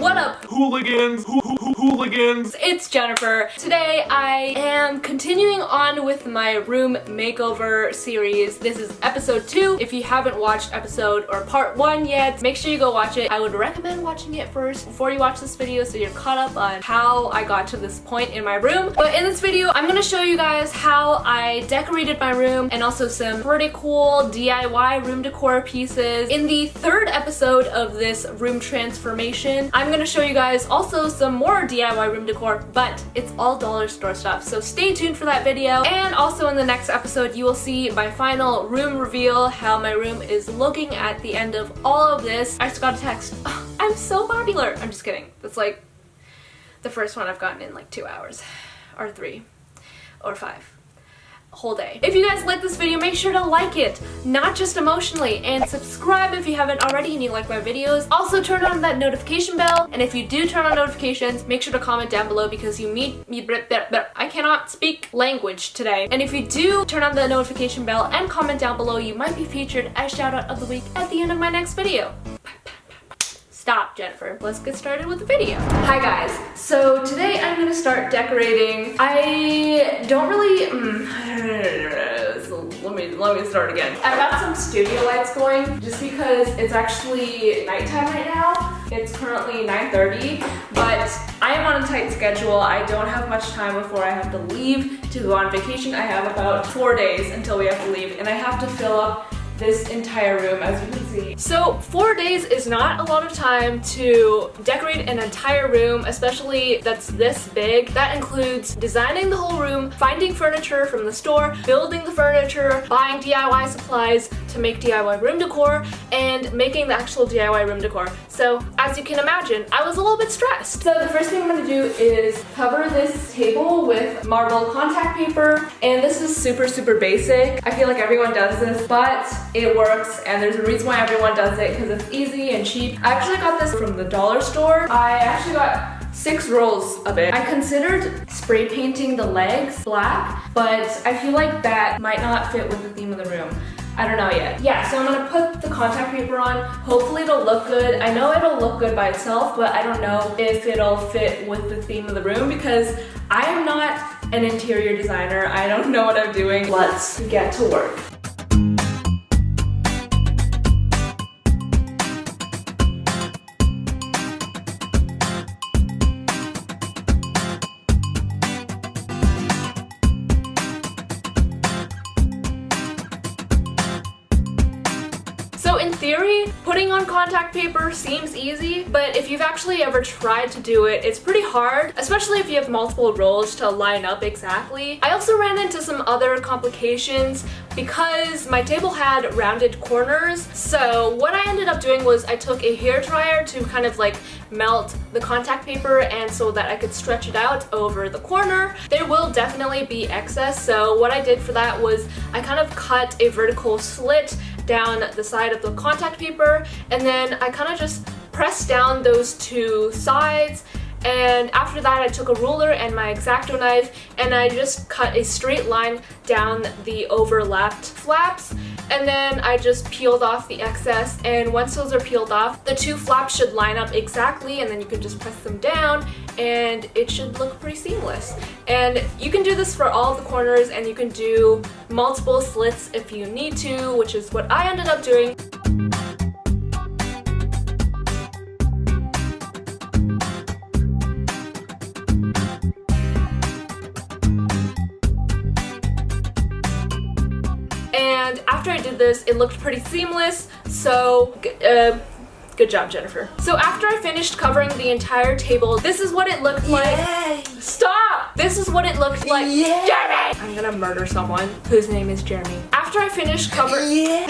What up, hooligans? Hooligans? It's Jennifer. Today I am continuing on with my room makeover series. This is episode 2. If you haven't watched episode or part 1 yet, make sure you go watch it. I would recommend watching it first before you watch this video so you're caught up on how I got to this point in my room. But in this video, I'm gonna show you guys how I decorated my room and also some pretty cool DIY room decor pieces. In the 3rd episode of this room transformation, I'm gonna show you guys also some more DIY room decor, but it's all dollar store stuff, so stay tuned for that video. And also in the next episode, you will see my final room reveal, how my room is looking at the end of all of this. I just got a text. Oh, I'm so popular. I'm just kidding. That's like the first one I've gotten in like 2 hours, or 3, or 5. Whole day. If you guys like this video, make sure to like it, not just emotionally, and subscribe if you haven't already and you like my videos. Also turn on that notification bell, and if you do turn on notifications, make sure to comment down below because you meet me. I cannot speak language today. And if you do turn on the notification bell and comment down below, you might be featured as shout out of the week at the end of my next video. Stop, Jennifer. Let's get started with the video. Hi guys. So today I'm gonna start decorating. I don't really, so let me start again. I've got some studio lights going just because it's actually nighttime right now. It's currently 9:30, but I am on a tight schedule. I don't have much time before I have to leave to go on vacation. I have about 4 days until we have to leave, and I have to fill up this entire room, as you can see. So 4 days is not a lot of time to decorate an entire room, especially that's this big. That includes designing the whole room, finding furniture from the store, building the furniture, buying DIY supplies to make DIY room decor, and making the actual DIY room decor. So as you can imagine, I was a little bit stressed. So the first thing I'm gonna do is cover this table with marble contact paper, and this is super basic. I feel like everyone does this, but it works, and there's a reason why everyone does it, because it's easy and cheap. I actually got this from the dollar store. I actually got 6 rolls of it. I considered spray painting the legs black, but I feel like that might not fit with the theme of the room. I don't know yet. Yeah, so I'm gonna put the contact paper on. Hopefully it'll look good. I know it'll look good by itself, but I don't know if it'll fit with the theme of the room because I am not an interior designer. I don't know what I'm doing. Let's get to work. So in theory, putting on contact paper seems easy, but if you've actually ever tried to do it, it's pretty hard, especially if you have multiple rolls to line up exactly. I also ran into some other complications because my table had rounded corners. So what I ended up doing was I took a hairdryer to kind of like melt the contact paper, and so that I could stretch it out over the corner. There will definitely be excess, so what I did for that was I kind of cut a vertical slit down the side of the contact paper, and then I kind of just pressed down those 2 sides, and after that I took a ruler and my X-Acto knife and I just cut a straight line down the overlapped flaps, and then I just peeled off the excess, and once those are peeled off, the 2 flaps should line up exactly, and then you can just press them down and it should look pretty seamless. And you can do this for all of the corners, and you can do multiple slits if you need to, which is what I ended up doing. And after I did this, it looked pretty seamless, so good job, Jennifer. So after I finished covering the entire table, this is what it looked like. Yay. Stop! This is what it looked like. Yay. Jeremy! I'm gonna murder someone whose name is Jeremy. After I finished covering,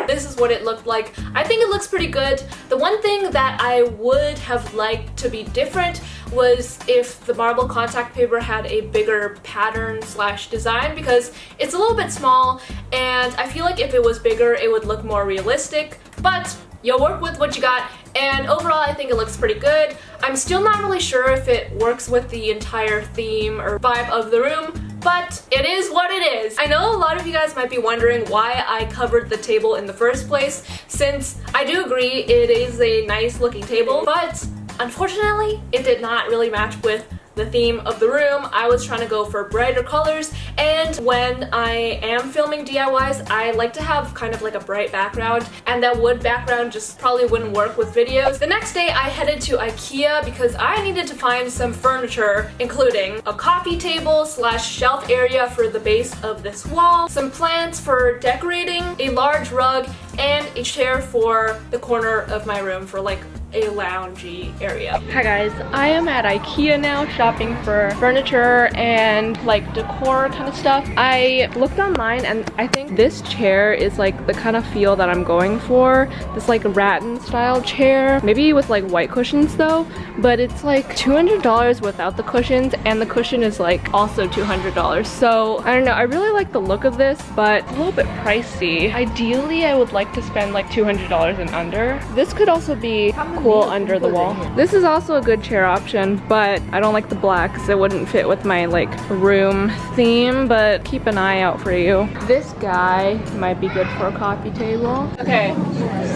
this is what it looked like. I think it looks pretty good. The one thing that I would have liked to be different was if the marble contact paper had a bigger pattern / design, because it's a little bit small, and I feel like if it was bigger, it would look more realistic, but you'll work with what you got, and overall I think it looks pretty good. I'm still not really sure if it works with the entire theme or vibe of the room, but it is what it is. I know a lot of you guys might be wondering why I covered the table in the first place, since I do agree it is a nice looking table, but Unfortunately, it did not really match with the theme of the room. I was trying to go for brighter colors, and when I am filming DIYs, I like to have kind of like a bright background, and that wood background just probably wouldn't work with videos. The next day I headed to Ikea because I needed to find some furniture, including a coffee table slash shelf area for the base of this wall, some plants for decorating, a large rug, and a chair for the corner of my room for like a loungy area. Hi guys, I am at Ikea now shopping for furniture and like decor kind of stuff. I looked online and I think this chair is like the kind of feel that I'm going for. This like rattan style chair, maybe with like white cushions though, but it's like $200 without the cushions, and the cushion is like also $200. So I don't know, I really like the look of this, but a little bit pricey. Ideally I would like to spend like $200 and under. This could also be cool under the wall. This is also a good chair option, but I don't like the black because it wouldn't fit with my like room theme, but keep an eye out for you. This guy might be good for a coffee table. Okay,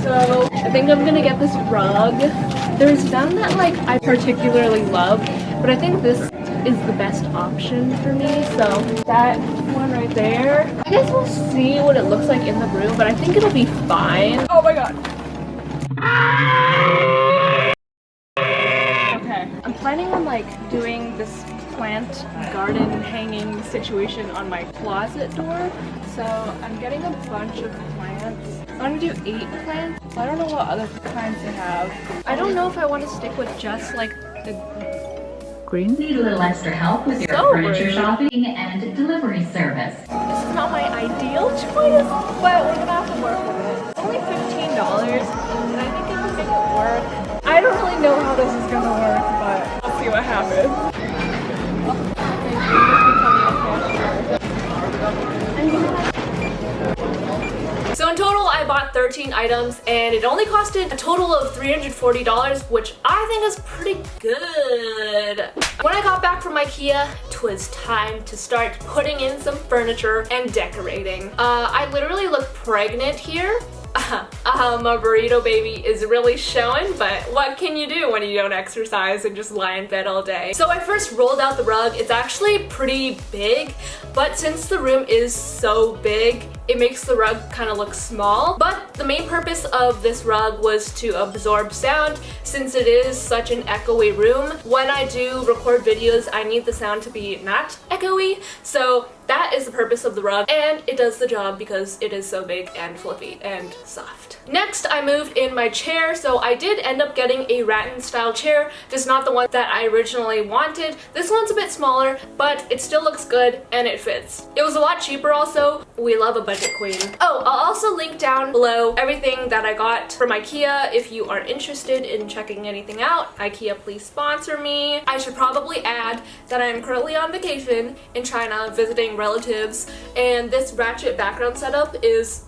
so I think I'm gonna get this rug. There's none that like I particularly love, but I think this is the best option for me. So that one right there, I guess we'll see what it looks like in the room, but I think it'll be fine. Oh my god. Okay, I'm planning on like doing this plant garden hanging situation on my closet door. So I'm getting a bunch of plants. I'm gonna do 8 plants. I don't know what other kinds to have. I don't know if I want to stick with just like the green. Need a little extra help with your furniture shopping and delivery service. This is not my ideal choice, but we're gonna have to work with it. It's only $15, and I think I can make it work. I don't really know how this is gonna work, but we'll see what happens. So in total, I bought 13 items, and it only costed a total of $340, which I think is pretty good. When I got back from Ikea, it was time to start putting in some furniture and decorating. I literally look pregnant here. My burrito baby is really showing, but what can you do when you don't exercise and just lie in bed all day? So I first rolled out the rug. It's actually pretty big, but since the room is so big, it makes the rug kind of look small. But the main purpose of this rug was to absorb sound, since it is such an echoey room. When I do record videos, I need the sound to be not echoey, so that is the purpose of the rug, and it does the job because it is so big and fluffy and soft. Next, I moved in my chair, so I did end up getting a rattan style chair, just not the one that I originally wanted. This one's a bit smaller, but it still looks good and it fits. It was a lot cheaper also. We love a budget queen. Oh, I'll also link down below everything that I got from Ikea if you are interested in checking anything out. Ikea, please sponsor me. I should probably add that I am currently on vacation in China visiting relatives, and this ratchet background setup is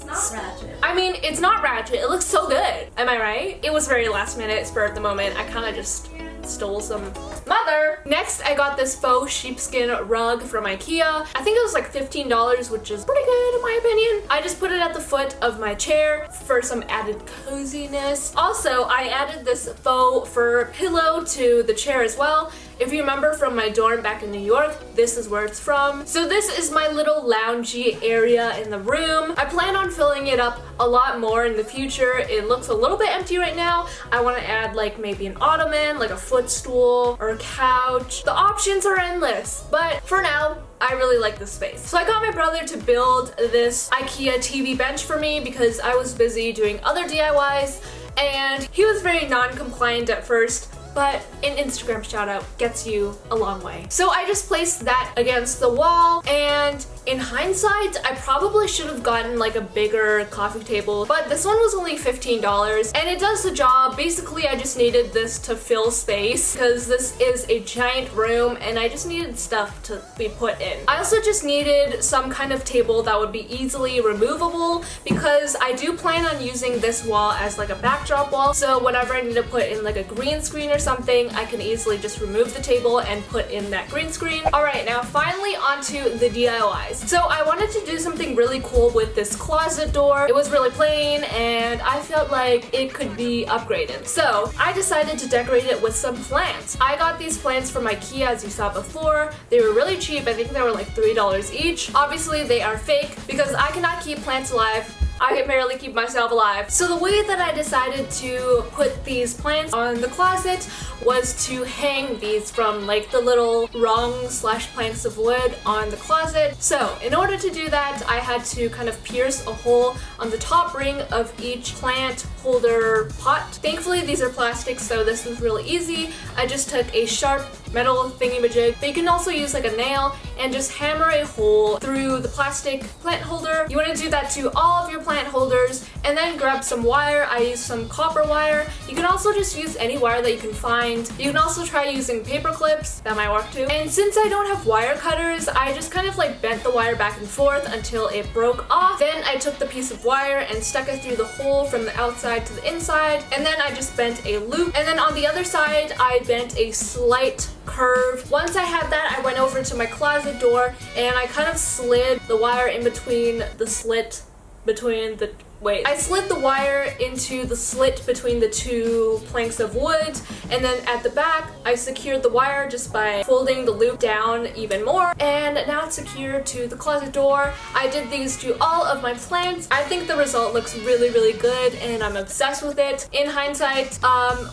not ratchet. I mean, it's not ratchet. It looks so good. Am I right? It was very last minute, spur of the moment. I kind of just stole some. Mother! Next, I got this faux sheepskin rug from Ikea. I think it was like $15, which is pretty good in my opinion. I just put it at the foot of my chair for some added coziness. Also, I added this faux fur pillow to the chair as well. If you remember from my dorm back in New York, this is where it's from. So this is my little loungy area in the room. I plan on filling it up a lot more in the future. It looks a little bit empty right now. I want to add like maybe an ottoman, like a footstool, or a couch. The options are endless, but for now, I really like this space. So I got my brother to build this Ikea TV bench for me because I was busy doing other DIYs, and he was very non-compliant at first, but an Instagram shout out gets you a long way. So I just placed that against the wall, and in hindsight, I probably should have gotten like a bigger coffee table, but this one was only $15 and it does the job. Basically, I just needed this to fill space because this is a giant room and I just needed stuff to be put in. I also just needed some kind of table that would be easily removable because I do plan on using this wall as like a backdrop wall. So whenever I need to put in like a green screen or or something, I can easily just remove the table and put in that green screen. Alright, now finally onto the DIYs. So I wanted to do something really cool with this closet door. It was really plain and I felt like it could be upgraded. So I decided to decorate it with some plants. I got these plants from Ikea, as you saw before. They were really cheap. I think they were like $3 each. Obviously they are fake because I cannot keep plants alive. I can barely keep myself alive. So the way that I decided to put these plants on the closet was to hang these from like the little rungs / planks of wood on the closet. So in order to do that, I had to kind of pierce a hole on the top ring of each plant holder pot. Thankfully these are plastic, so this was really easy. I just took a sharp metal thingy-majig, but you can also use like a nail and just hammer a hole through the plastic plant holder. You want to do that to all of your plant holders, and then grab some wire. I used some copper wire. You can also just use any wire that you can find. You can also try using paper clips. That might work too. And since I don't have wire cutters, I just kind of like bent the wire back and forth until it broke off. Then I took the piece of wire and stuck it through the hole from the outside to the inside, and then I just bent a loop. And then on the other side, I bent a slight curve. Once I had that, I went over to my closet door and I kind of slid the wire in between the slit between the I slid the wire into the slit between the two planks of wood, and then at the back I secured the wire just by folding the loop down even more, and now it's secured to the closet door. I did these to all of my plants. I think the result looks really, really good and I'm obsessed with it. In hindsight,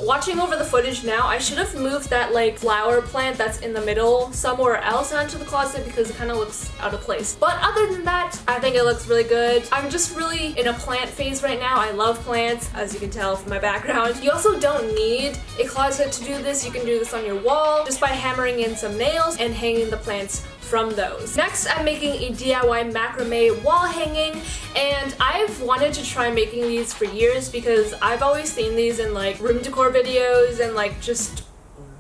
watching over the footage now, I should have moved that like flower plant that's in the middle somewhere else onto the closet because it kind of looks out of place. But other than that, I think it looks really good. I'm just really in a plant phase right now. I love plants, as you can tell from my background. You also don't need a closet to do this. You can do this on your wall just by hammering in some nails and hanging the plants from those. Next, I'm making a DIY macrame wall hanging, and I've wanted to try making these for years because I've always seen these in like room decor videos and like just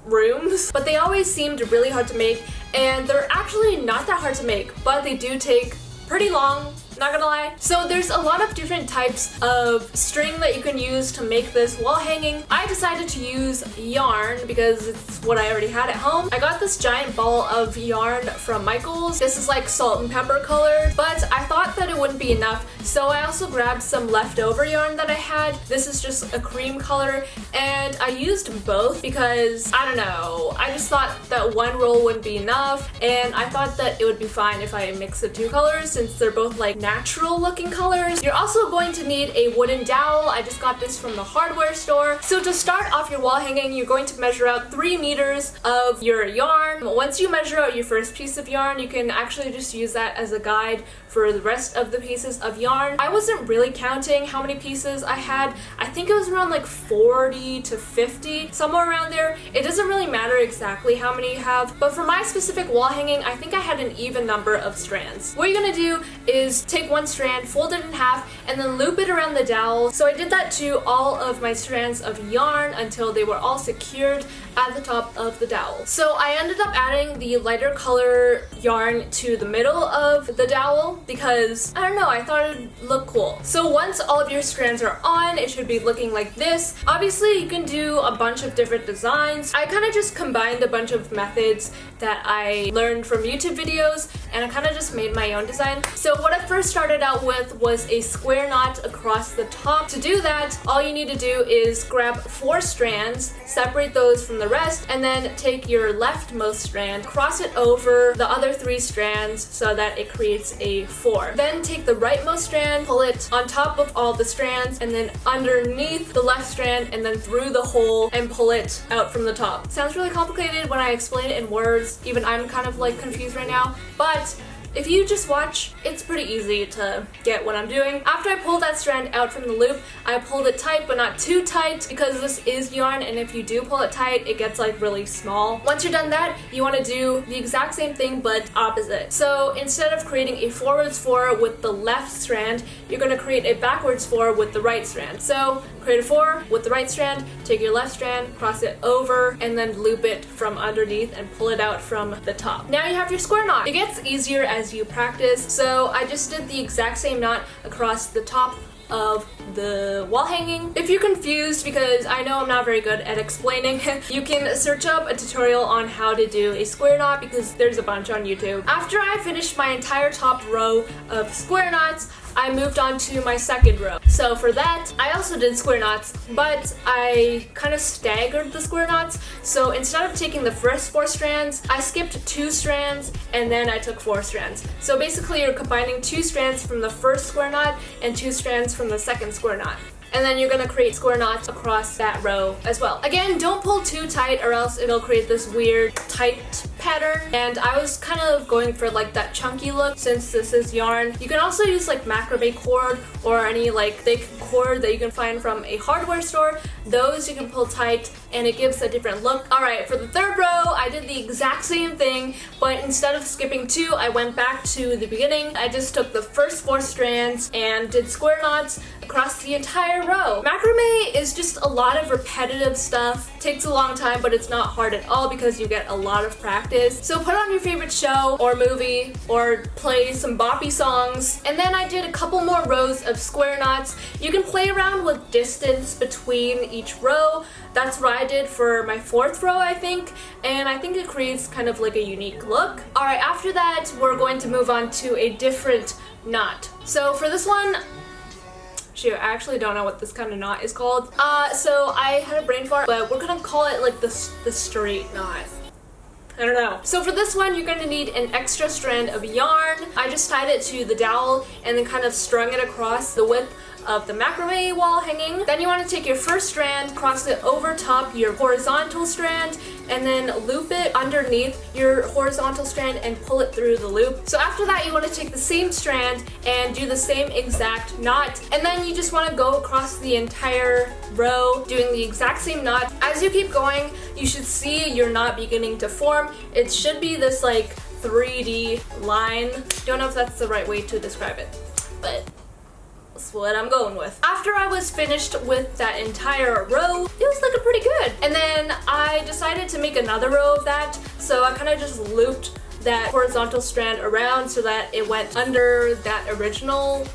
rooms, but they always seemed really hard to make, and they're actually not that hard to make, but they do take pretty long, not gonna lie. So there's a lot of different types of string that you can use to make this wall hanging. I decided to use yarn because it's what I already had at home. I got this giant ball of yarn from Michael's. This is like salt and pepper colored, but I thought that it wouldn't be enough, so I also grabbed some leftover yarn that I had. This is just a cream color, and I used both because, I don't know, I just thought that one roll wouldn't be enough, and I thought that it would be fine if I mix the two colors since they're both like natural looking colors. You're also going to need a wooden dowel. I just got this from the hardware store. So to start off your wall hanging, you're going to measure out 3 meters of your yarn. Once you measure out your first piece of yarn, you can actually just use that as a guide for the rest of the pieces of yarn. I wasn't really counting how many pieces I had. I think it was around like 40 to 50, somewhere around there. It doesn't really matter exactly how many you have, but for my specific wall hanging, I think I had an even number of strands. What you're gonna do is take one strand, fold it in half, and then loop it around the dowel. So I did that to all of my strands of yarn until they were all secured at the top of the dowel. So I ended up adding the lighter color yarn to the middle of the dowel because, I don't know, I thought it would look cool. So once all of your strands are on, it should be looking like this. Obviously, you can do a bunch of different designs. I kind of just combined a bunch of methods that I learned from YouTube videos, and I kind of just made my own design. So what I first started out with was a square knot across the top. To do that, all you need to do is grab 4 strands, separate those from the rest, and then take your leftmost strand, cross it over the other 3 strands so that it creates a 4. Then take the rightmost strand, pull it on top of all the strands, and then underneath the left strand, and then through the hole and pull it out from the top. Sounds really complicated when I explain it in words. Even I'm kind of like confused right now, but if you just watch, it's pretty easy to get what I'm doing. After I pulled that strand out from the loop, I pulled it tight, but not too tight because this is yarn, and if you do pull it tight, it gets like really small. Once you're done that, you want to do the exact same thing but opposite. So instead of creating a forwards 4 with the left strand, you're going to create a backwards 4 with the right strand. So create a 4 with the right strand, take your left strand, cross it over, and then loop it from underneath and pull it out from the top. Now you have your square knot. It gets easier as you practice, so I just did the exact same knot across the top of the wall hanging. If you're confused, because I know I'm not very good at explaining, you can search up a tutorial on how to do a square knot because there's a bunch on YouTube. After I finished my entire top row of square knots, I moved on to my second row. So for that, I also did square knots, but I kind of staggered the square knots. So instead of taking the first 4 strands, I skipped 2 strands and then I took 4 strands. So basically you're combining 2 strands from the first square knot and 2 strands from the second square knot. And then you're gonna create square knots across that row as well. Again, don't pull too tight or else it'll create this weird tight pattern. And I was kind of going for like that chunky look since this is yarn. You can also use like macrame cord or any like thick cord that you can find from a hardware store. Those you can pull tight and it gives a different look. Alright, for the third row, I did the exact same thing, but instead of skipping 2, I went back to the beginning. I just took the first 4 strands and did square knots across the entire row. Macrame is just a lot of repetitive stuff. Takes a long time, but it's not hard at all because you get a lot of practice. So put on your favorite show or movie or play some boppy songs. And then I did a couple more rows of square knots. You can play around with distance between each row. That's what I did for my 4th row, I think, and I think it creates kind of like a unique look. Alright, after that, we're going to move on to a different knot. So for this one, shoot, I actually don't know what this kind of knot is called. So I had a brain fart, but we're gonna call it like the straight knot. I don't know. So for this one, you're going to need an extra strand of yarn. I just tied it to the dowel and then kind of strung it across the width of the macrame wall hanging. Then you want to take your first strand, cross it over top your horizontal strand, and then loop it underneath your horizontal strand and pull it through the loop. So after that, you want to take the same strand and do the same exact knot, and then you just want to go across the entire row doing the exact same knot. As you keep going, you should see your knot beginning to form. It should be this like 3D line. Don't know if that's the right way to describe it, but that's what I'm going with. After I was finished with that entire row, it was looking pretty good. And then I decided to make another row of that, so I kind of just looped that horizontal strand around so that it went under that original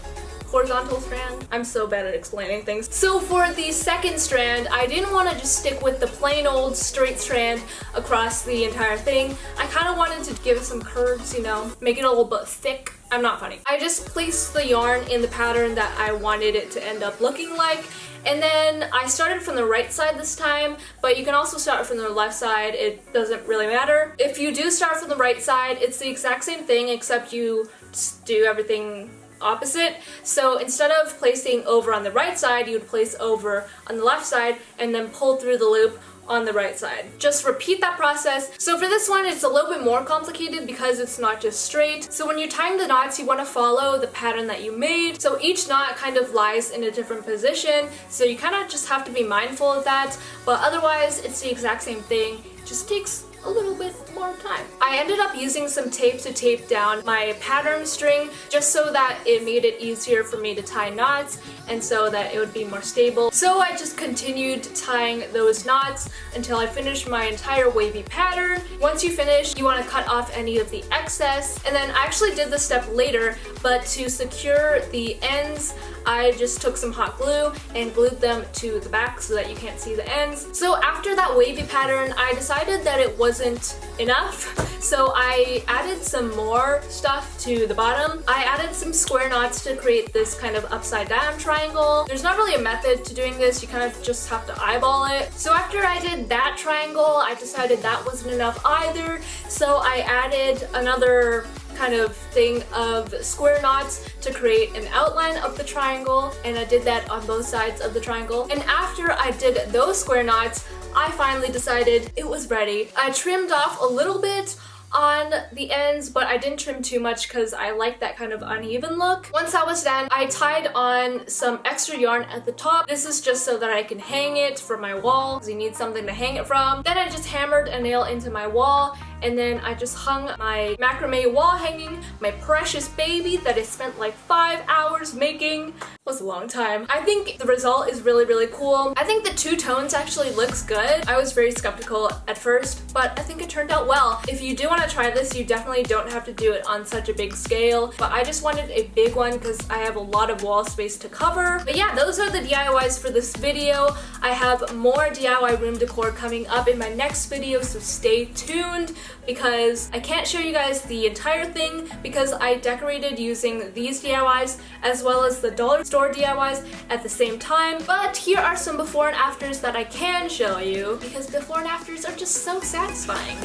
horizontal strand. I'm so bad at explaining things. So for the second strand, I didn't want to just stick with the plain old straight strand across the entire thing. I kind of wanted to give it some curves, you know, make it a little bit thick. I'm not funny. I just placed the yarn in the pattern that I wanted it to end up looking like. And then I started from the right side this time, but you can also start from the left side. It doesn't really matter. If you do start from the right side, it's the exact same thing except you just do everything opposite. So instead of placing over on the right side, you would place over on the left side and then pull through the loop on the right side. Just repeat that process. So for this one, it's a little bit more complicated because it's not just straight. So when you're tying the knots, you want to follow the pattern that you made. So each knot kind of lies in a different position. So you kind of just have to be mindful of that. But otherwise, it's the exact same thing. It just takes a little bit more time. I ended up using some tape to tape down my pattern string just so that it made it easier for me to tie knots and so that it would be more stable. So I just continued tying those knots until I finished my entire wavy pattern. Once you finish, you want to cut off any of the excess, and then I actually did this step later, but to secure the ends, I just took some hot glue and glued them to the back so that you can't see the ends. So after that wavy pattern, I decided that it wasn't enough, so I added some more stuff to the bottom. I added some square knots to create this kind of upside down triangle. There's not really a method to doing this, you kind of just have to eyeball it. So after I did that triangle, I decided that wasn't enough either, so I added another kind of thing of square knots to create an outline of the triangle, and I did that on both sides of the triangle. And after I did those square knots, I finally decided it was ready. I trimmed off a little bit on the ends, but I didn't trim too much because I like that kind of uneven look. Once that was done, I tied on some extra yarn at the top. This is just so that I can hang it from my wall because you need something to hang it from. Then I just hammered a nail into my wall and then I just hung my macrame wall hanging, my precious baby that I spent like 5 hours making. It was a long time. I think the result is really, really cool. I think the two tones actually looks good. I was very skeptical at first, but I think it turned out well. If you do want to try this, you definitely don't have to do it on such a big scale, but I just wanted a big one because I have a lot of wall space to cover. But yeah, those are the DIYs for this video. I have more DIY room decor coming up in my next video, so stay tuned because I can't show you guys the entire thing because I decorated using these DIYs as well as the dollar store DIYs at the same time. But here are some before and afters that I can show you because before and afters are just so satisfying.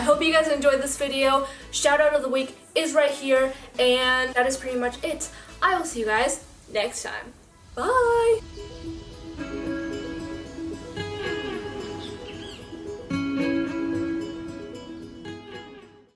Hope you guys enjoyed this video. Shout out of the week is right here, and that is pretty much it. I will see you guys next time. Bye!